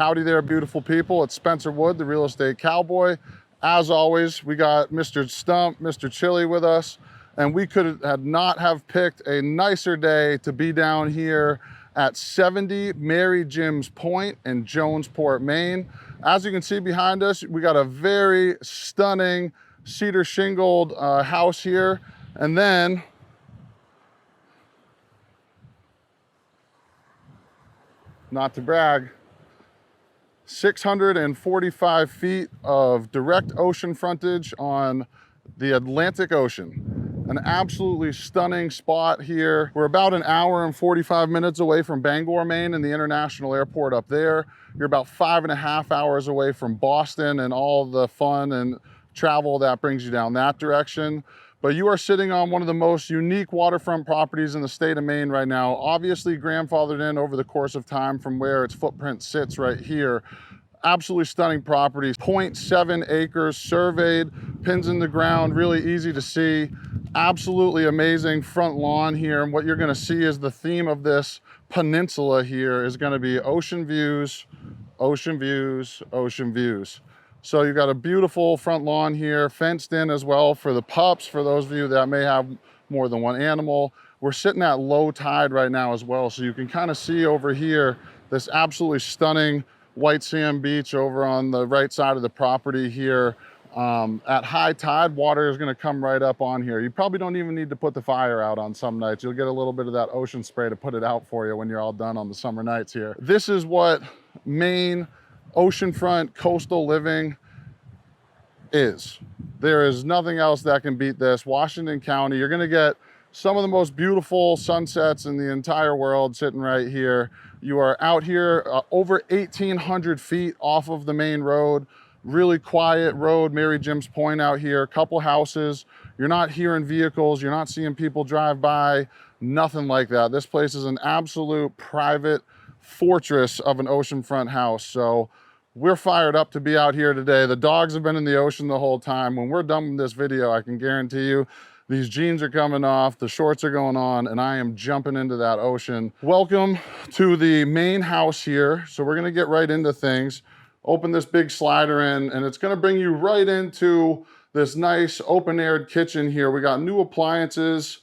Howdy there, beautiful people. It's Spencer Wood, the real estate cowboy. As always, we got Mr. Stump, Mr. Chili with us, and we could have not have picked a nicer day to be down here at 70 Mary Jim's Point in Jonesport, Maine. As you can see behind us, we got a very stunning cedar shingled house here. And then not to brag, 645 feet of direct ocean frontage on the Atlantic Ocean. An absolutely stunning spot here. We're about an hour and 45 minutes away from Bangor, Maine, and the international airport up there. You're about 5.5 hours away from Boston and all the fun and travel that brings you down that direction. But you are sitting on one of the most unique waterfront properties in the state of Maine right now, obviously grandfathered in over the course of time from where its footprint sits right here. Absolutely stunning property, 0.7 acres surveyed, pins in the ground, really easy to see. Absolutely amazing front lawn here. And what you're gonna see is the theme of this peninsula here is gonna be ocean views, ocean views, ocean views. So you've got a beautiful front lawn here, fenced in as well for the pups, for those of you that may have more than one animal. We're sitting at low tide right now as well, so you can kind of see over here this absolutely stunning white sand beach over on the right side of the property here. At high tide, water is gonna come right up on here. You probably don't even need to put the fire out on some nights. You'll get a little bit of that ocean spray to put it out for you when you're all done on the summer nights here. This is what Maine oceanfront coastal living is. There is nothing else that can beat this. Washington County, you're gonna get some of the most beautiful sunsets in the entire world sitting right here. You are out here over 1,800 feet off of the main road. Really quiet road, Mary Jim's Point out here, a couple houses. You're not hearing vehicles, you're not seeing people drive by, nothing like that. This place is an absolute private fortress of an oceanfront house. So we're fired up to be out here today. The dogs have been in the ocean the whole time. When we're done with this video, I can guarantee you these jeans are coming off, the shorts are going on, and I am jumping into that ocean. Welcome to the main house here. So we're gonna get right into things. Open this big slider in, and it's gonna bring you right into this nice open-aired kitchen here. We got new appliances.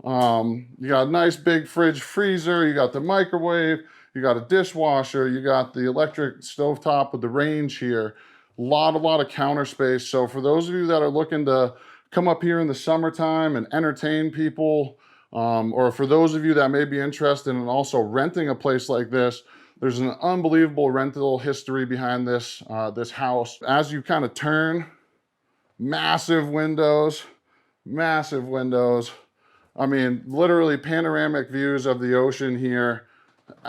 You got a nice big fridge freezer, you got the microwave, you got a dishwasher, you got the electric stovetop with the range here. A lot of counter space. So for those of you that are looking to come up here in the summertime and entertain people, or for those of you that may be interested in also renting a place like this, there's an unbelievable rental history behind this, this house. As you kind of turn, massive windows, massive windows. I mean, literally panoramic views of the ocean here.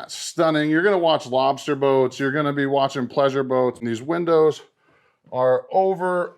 Stunning. You're gonna watch lobster boats. You're gonna be watching pleasure boats. And these windows are over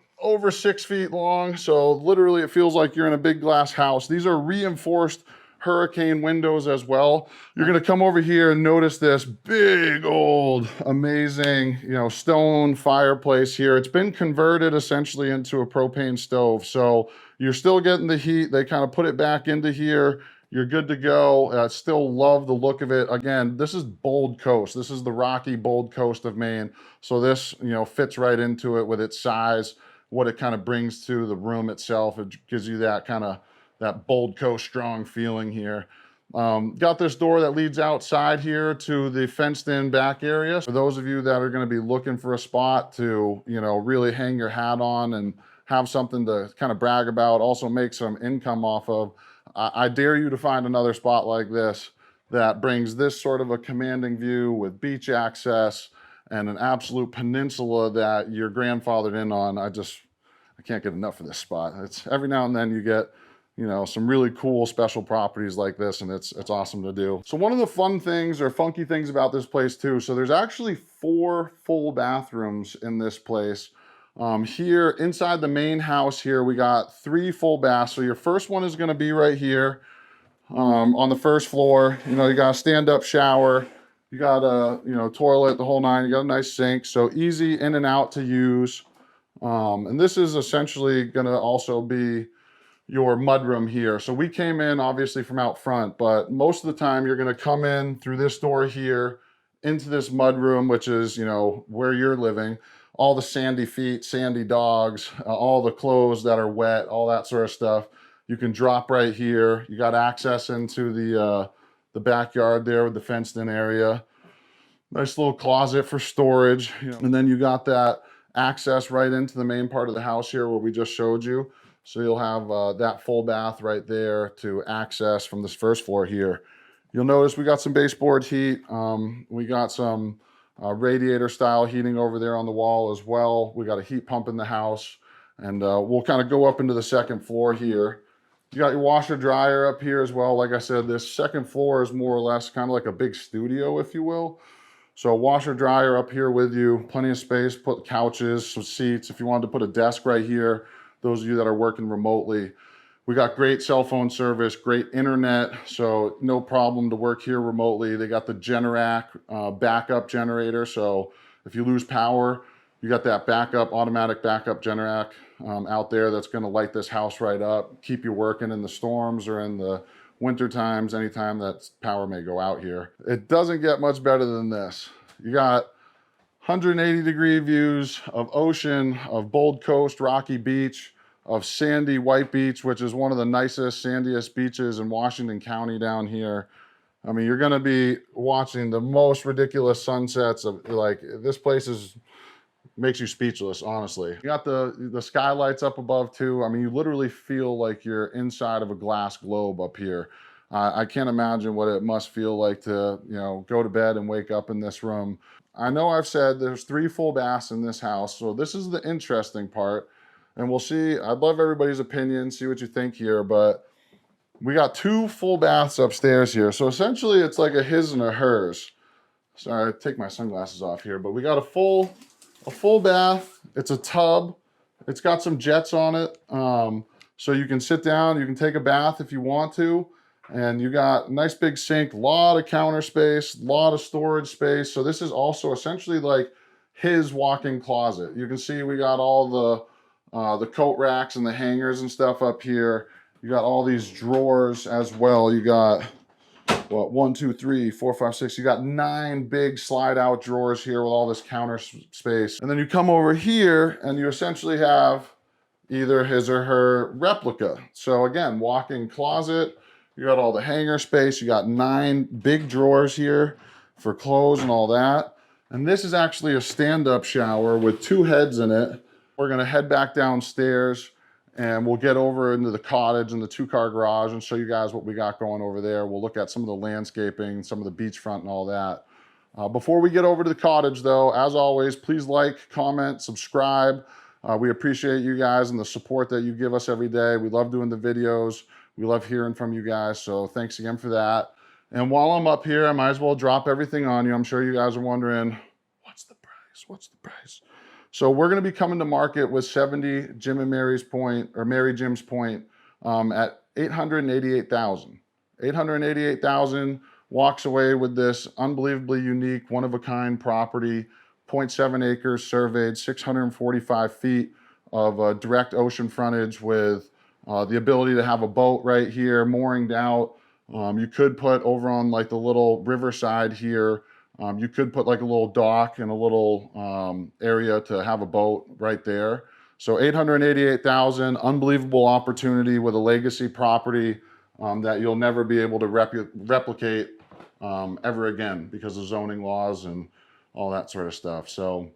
6 feet long. So literally it feels like you're in a big glass house. These are reinforced hurricane windows as well. You're gonna come over here and notice this big old amazing, stone fireplace here. It's been converted essentially into a propane stove. So you're still getting the heat. They kind of put it back into here. You're good to go. I still love the look of it. Again, this is Bold Coast. This is the rocky Bold Coast of Maine. So this, fits right into it with its size, what it kind of brings to the room itself. It gives you that kind of, that Bold Coast strong feeling here. Got this door that leads outside here to the fenced in back area. For those of you that are gonna be looking for a spot to, really hang your hat on and have something to kind of brag about, also make some income off of, I dare you to find another spot like this that brings this sort of a commanding view with beach access and an absolute peninsula that you're grandfathered in on. I can't get enough of this spot. It's every now and then you get, some really cool special properties like this, and it's awesome to do. So one of the fun things or funky things about this place too, so there's actually 4 full bathrooms in this place. Here inside the main house here, we got 3 full baths. So your first one is gonna be right here on the first floor. You got a stand-up shower, you got a toilet, the whole nine, you got a nice sink, so easy in and out to use. And this is essentially gonna also be your mudroom here. So we came in obviously from out front, but most of the time you're gonna come in through this door here into this mud room, which is, you know, where you're living. All the sandy feet, sandy dogs, all the clothes that are wet, all that sort of stuff. You can drop right here. You got access into the backyard there with the fenced in area. Nice little closet for storage. You know. And then you got that access right into the main part of the house here where we just showed you. So you'll have that full bath right there to access from this first floor here. You'll notice we got some baseboard heat. We got some radiator style heating over there on the wall as well. We got a heat pump in the house, and we'll kind of go up into the second floor here. You got your washer dryer up here as well. Like I said, this second floor is more or less kind of like a big studio, if you will. So washer dryer up here with you, plenty of space, put couches, some seats. If you wanted to put a desk right here, those of you that are working remotely. We got great cell phone service, great internet, so no problem to work here remotely. They got the Generac backup generator, so if you lose power, you got that backup, automatic backup Generac out there that's gonna light this house right up, keep you working in the storms or in the winter times, anytime that power may go out here. It doesn't get much better than this. You got 180-degree views of ocean, of Bold Coast, Rocky Beach, of sandy White Beach, which is one of the nicest, sandiest beaches in Washington County down here. I mean, you're gonna be watching the most ridiculous sunsets of, like, this place makes you speechless, honestly. You got the skylights up above too. I mean, you literally feel like you're inside of a glass globe up here. I can't imagine what it must feel like to, you know, go to bed and wake up in this room. I know I've said there's 3 full baths in this house, so this is the interesting part. And we'll see. I'd love everybody's opinion, see what you think here, but we got 2 full baths upstairs here. So essentially it's like a his and a hers. Sorry, I take my sunglasses off here, but we got a full bath. It's a tub. It's got some jets on it. So you can sit down, you can take a bath if you want to. And you got a nice big sink, a lot of counter space, a lot of storage space. So this is also essentially like his walk-in closet. You can see we got all the coat racks and the hangers and stuff up here. You got all these drawers as well. You got, what, 1, 2, 3, 4, 5, 6. You got 9 big slide out drawers here with all this counter space. And then you come over here and you essentially have either his or her replica. So again, walk-in closet. You got all the hanger space. You got 9 big drawers here for clothes and all that. And this is actually a stand-up shower with 2 heads in it. We're gonna head back downstairs and we'll get over into the cottage and the 2-car garage and show you guys what we got going over there. We'll look at some of the landscaping, some of the beachfront and all that. Before we get over to the cottage though, as always, please like, comment, subscribe. We appreciate you guys and the support that you give us every day. We love doing the videos. We love hearing from you guys, so thanks again for that. And while I'm up here, I might as well drop everything on you. I'm sure you guys are wondering, what's the price? What's the price? So we're gonna be coming to market with 70 Jim and Mary's Point, or Mary Jim's Point, at $888,000. $888,000, walks away with this unbelievably unique, one-of-a-kind property, 0.7 acres surveyed, 645 feet of direct ocean frontage with the ability to have a boat right here, mooring out. You could put over on like the little riverside here, you could put like a little dock and a little area to have a boat right there. So 888,000, unbelievable opportunity with a legacy property that you'll never be able to replicate ever again because of zoning laws and all that sort of stuff. So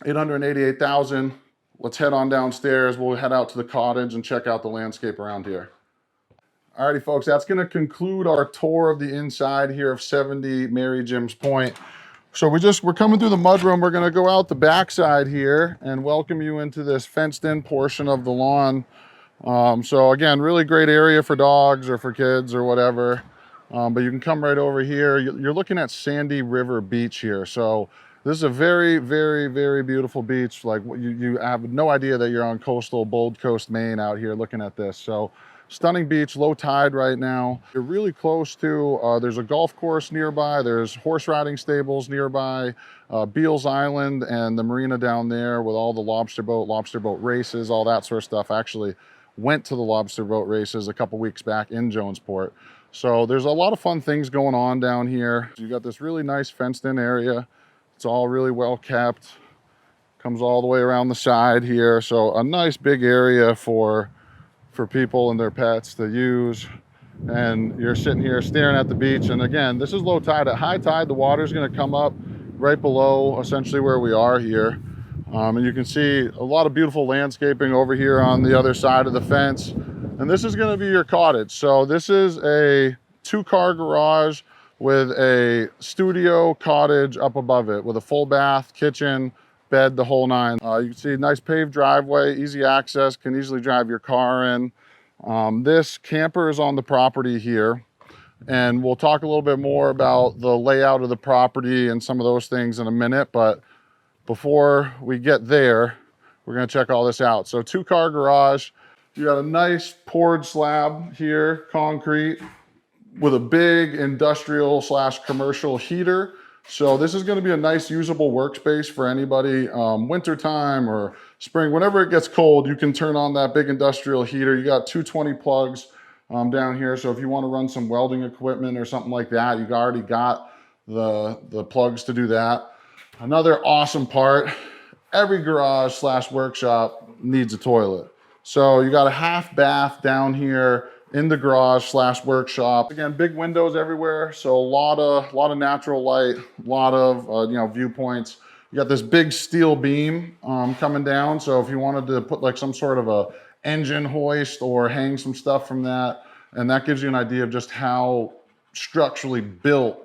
888,000. Let's head on downstairs. We'll head out to the cottage and check out the landscape around here. Alrighty, folks, that's going to conclude our tour of the inside here of 70 Mary Jim's Point. So we're coming through the mudroom. We're going to go out the backside here and welcome you into this fenced-in portion of the lawn. So again, really great area for dogs or for kids or whatever. But you can come right over here. You're looking at Sandy River Beach here. So this is a very, very, very beautiful beach. Like you have no idea that you're on coastal Bold Coast, Maine out here looking at this. So stunning beach, low tide right now. You're really close to, there's a golf course nearby. There's horse riding stables nearby, Beals Island and the marina down there with all the lobster boat races, all that sort of stuff. I actually went to the lobster boat races a couple weeks back in Jonesport. So there's a lot of fun things going on down here. You got this really nice fenced in area. It's all really well kept. Comes all the way around the side here. So a nice big area for people and their pets to use. And you're sitting here staring at the beach. And again, this is low tide. At high tide, the water is going to come up right below essentially where we are here. And you can see a lot of beautiful landscaping over here on the other side of the fence. And this is going to be your cottage. So this is a 2-car garage with a studio cottage up above it with a full bath, kitchen, bed, the whole nine. You can see a nice paved driveway, easy access, can easily drive your car in. This camper is on the property here, and we'll talk a little bit more about the layout of the property and some of those things in a minute. But before we get there, we're going to check all this out. So 2-car garage, you got a nice poured slab here, concrete, with a big industrial / commercial heater. So this is going to be a nice usable workspace for anybody, wintertime or spring. Whenever it gets cold, you can turn on that big industrial heater. You got 220 plugs down here. So if you want to run some welding equipment or something like that, you've already got the plugs to do that. Another awesome part, every garage / workshop needs a toilet. So you got a half bath down here in the garage / workshop. Again, big windows everywhere, so a lot of natural light, a lot of viewpoints. You got this big steel beam coming down, so if you wanted to put like some sort of a engine hoist or hang some stuff from that, and that gives you an idea of just how structurally built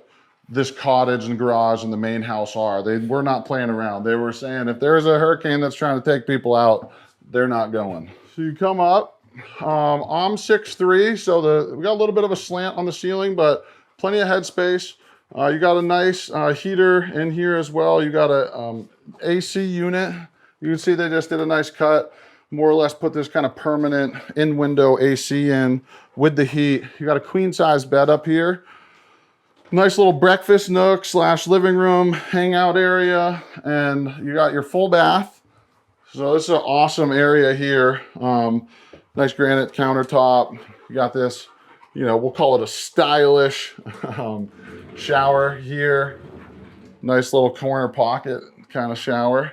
this cottage and garage and the main house are. They were not playing around. They were saying if there's a hurricane that's trying to take people out, they're not going. So you come up. I'm 6'3", so we got a little bit of a slant on the ceiling, but plenty of headspace. You got a nice heater in here as well. You got a AC unit. You can see they just did a nice cut, more or less put this kind of permanent in-window AC in with the heat. You got a queen-size bed up here. Nice little breakfast nook / living room, hangout area, and you got your full bath. So this is an awesome area here. Nice granite countertop. You got this, we'll call it a stylish shower here. Nice little corner pocket kind of shower.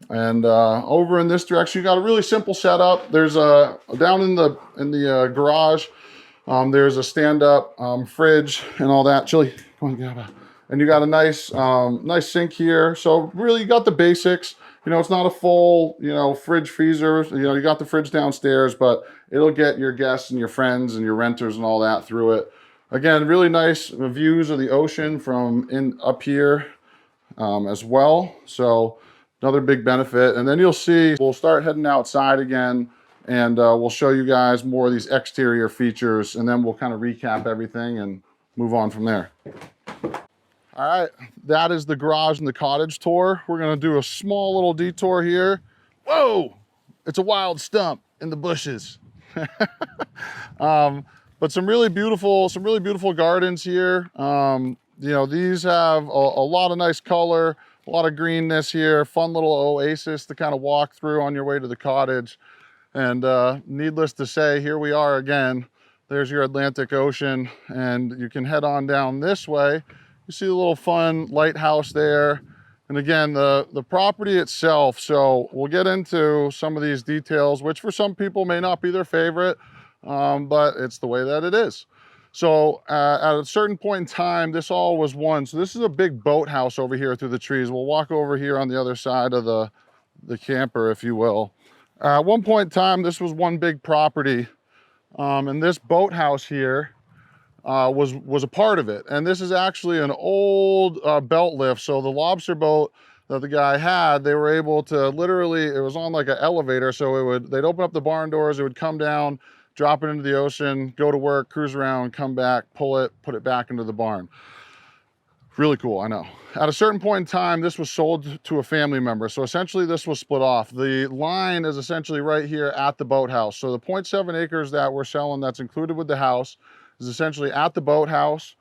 And over in this direction, you got a really simple setup. There's down in the garage, there's a stand-up fridge and all that. Chili, come on, get out. And you got a nice sink here. So really, you got the basics. It's not a full, fridge freezer. You got the fridge downstairs, but it'll get your guests and your friends and your renters and all that through it. Again, really nice views of the ocean from up here as well. So another big benefit. And then you'll see, we'll start heading outside again, and we'll show you guys more of these exterior features, and then we'll kind of recap everything and move on from there. All right, that is the garage and the cottage tour. We're gonna do a small little detour here. Whoa, it's a wild stump in the bushes. But some really beautiful gardens here. These have a lot of nice color, a lot of greenness here, fun little oasis to kind of walk through on your way to the cottage. And needless to say, here we are again. There's your Atlantic Ocean, and you can head on down this way. You see a little fun lighthouse there. And again, the property itself, so we'll get into some of these details, which for some people may not be their favorite, but it's the way that it is. So at a certain point in time, this all was one. So this is a big boathouse over here through the trees. We'll walk over here on the other side of the camper, if you will. At one point in time, this was one big property. And this boathouse here was a part of it. And this is actually an old belt lift. So the lobster boat that the guy had, they were able to literally, it was on like an elevator. So they'd open up the barn doors, it would come down, drop it into the ocean, go to work, cruise around, come back, pull it, put it back into the barn. Really cool, I know. At a certain point in time, this was sold to a family member. So essentially this was split off. The line is essentially right here at the boathouse. So the 0.7 acres that we're selling that's included with the house is essentially at the boathouse,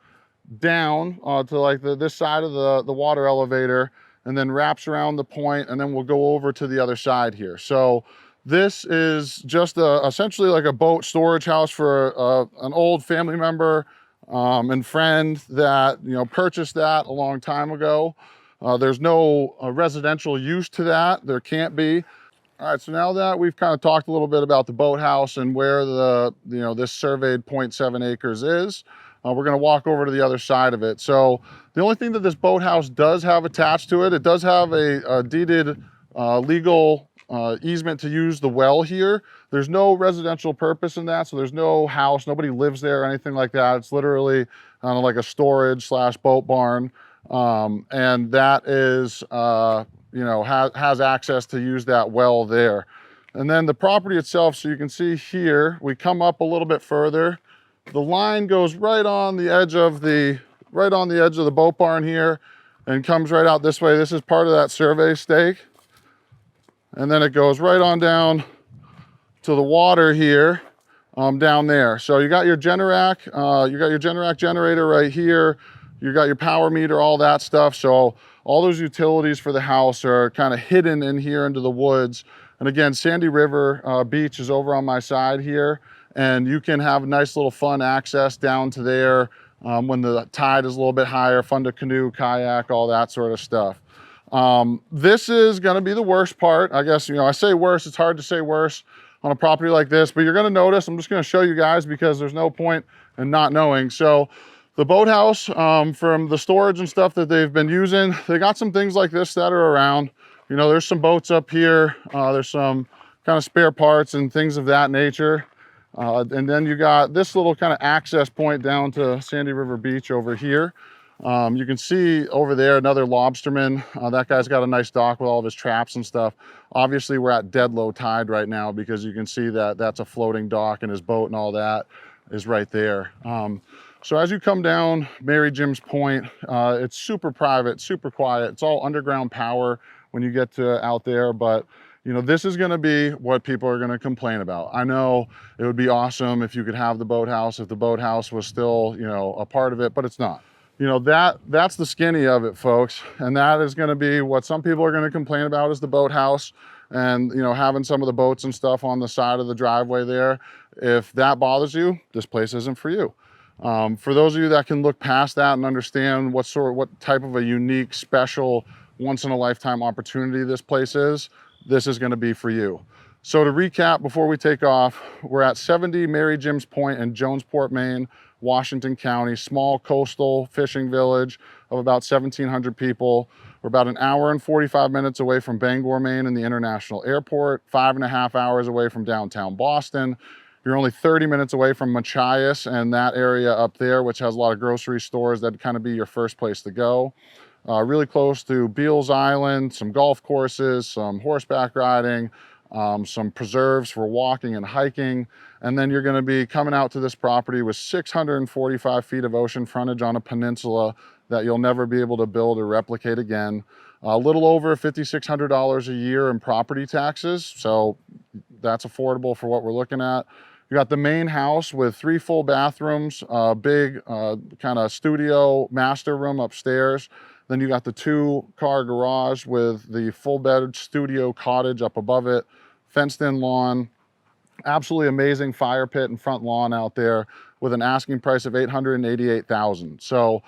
down to like this side of the water elevator, and then wraps around the point, and then we'll go over to the other side here. So this is just essentially like a boat storage house for an old family member and friend that, purchased that a long time ago. There's no residential use to that. There can't be. All right, so now that we've kind of talked a little bit about the boathouse and where this surveyed 0.7 acres is, we're gonna walk over to the other side of it. So the only thing that this boathouse does have attached to it, it does have a deeded legal easement to use the well here. There's no residential purpose in that, so there's no house, nobody lives there or anything like that. It's literally like a storage / boat barn. And that is, has access to use that well there. And then the property itself, so you can see here, we come up a little bit further. The line goes right on the edge of the boat barn here and comes right out this way. This is part of that survey stake. And then it goes right on down to the water here, down there. So you got your Generac, generator right here. You got your power meter, all that stuff. So all those utilities for the house are kind of hidden in here into the woods. And again, Sandy River Beach is over on my side here, and you can have a nice little fun access down to there when the tide is a little bit higher, fun to canoe, kayak, all that sort of stuff. This is gonna be the worst part. I guess, I say worse, it's hard to say worse on a property like this, but you're gonna notice, I'm just gonna show you guys because there's no point in not knowing. So the boathouse, from the storage and stuff that they've been using, they got some things like this that are around. There's some boats up here. There's some kind of spare parts and things of that nature. And then you got this little kind of access point down to Sandy River Beach over here. You can see over there another lobsterman. That guy's got a nice dock with all of his traps and stuff. Obviously, we're at dead low tide right now because you can see that that's a floating dock and his boat and all that is right there. So as you come down Mary Jim's Point, it's super private, super quiet. It's all underground power when you get to out there, but this is gonna be what people are gonna complain about. I know it would be awesome if you could have the boathouse, if the boathouse was still, a part of it, but it's not. That's the skinny of it, folks. And that is gonna be what some people are gonna complain about is the boathouse and, having some of the boats and stuff on the side of the driveway there. If that bothers you, this place isn't for you. For those of you that can look past that and understand what type of a unique, special, once-in-a-lifetime opportunity this place is, this is going to be for you. So to recap, before we take off, we're at 70 Mary Jim's Point in Jonesport, Maine, Washington County, small coastal fishing village of about 1,700 people. We're about an hour and 45 minutes away from Bangor, Maine and the International Airport, 5.5 hours away from downtown Boston. You're only 30 minutes away from Machias and that area up there, which has a lot of grocery stores. That'd kind of be your first place to go. Really close to Beals Island, some golf courses, some horseback riding, some preserves for walking and hiking. And then you're gonna be coming out to this property with 645 feet of ocean frontage on a peninsula that you'll never be able to build or replicate again. A little over $5,600 a year in property taxes. So that's affordable for what we're looking at. You got the main house with 3 full bathrooms, big kind of studio master room upstairs. Then you got the 2-car garage with the full bed studio cottage up above it, fenced in lawn, absolutely amazing fire pit and front lawn out there with an asking price of $888,000. So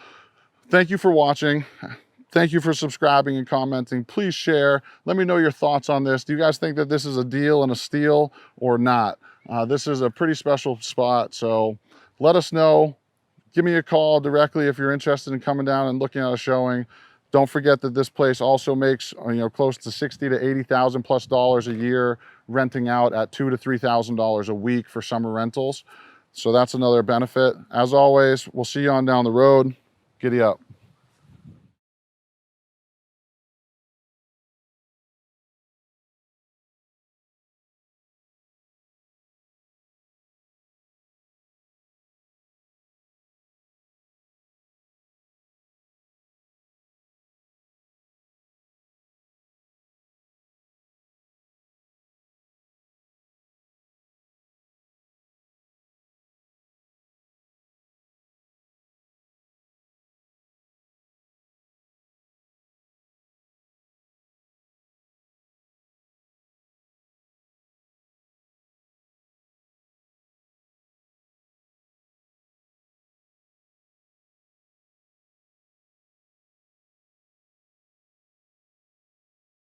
thank you for watching. Thank you for subscribing and commenting. Please share. Let me know your thoughts on this. Do you guys think that this is a deal and a steal or not? This is a pretty special spot, so let us know. Give me a call directly if you're interested in coming down and looking at a showing. Don't forget that this place also makes close to $60,000 to $80,000 plus a year renting out at $2,000 to $3,000 a week for summer rentals. So that's another benefit. As always, we'll see you on down the road. Giddy up.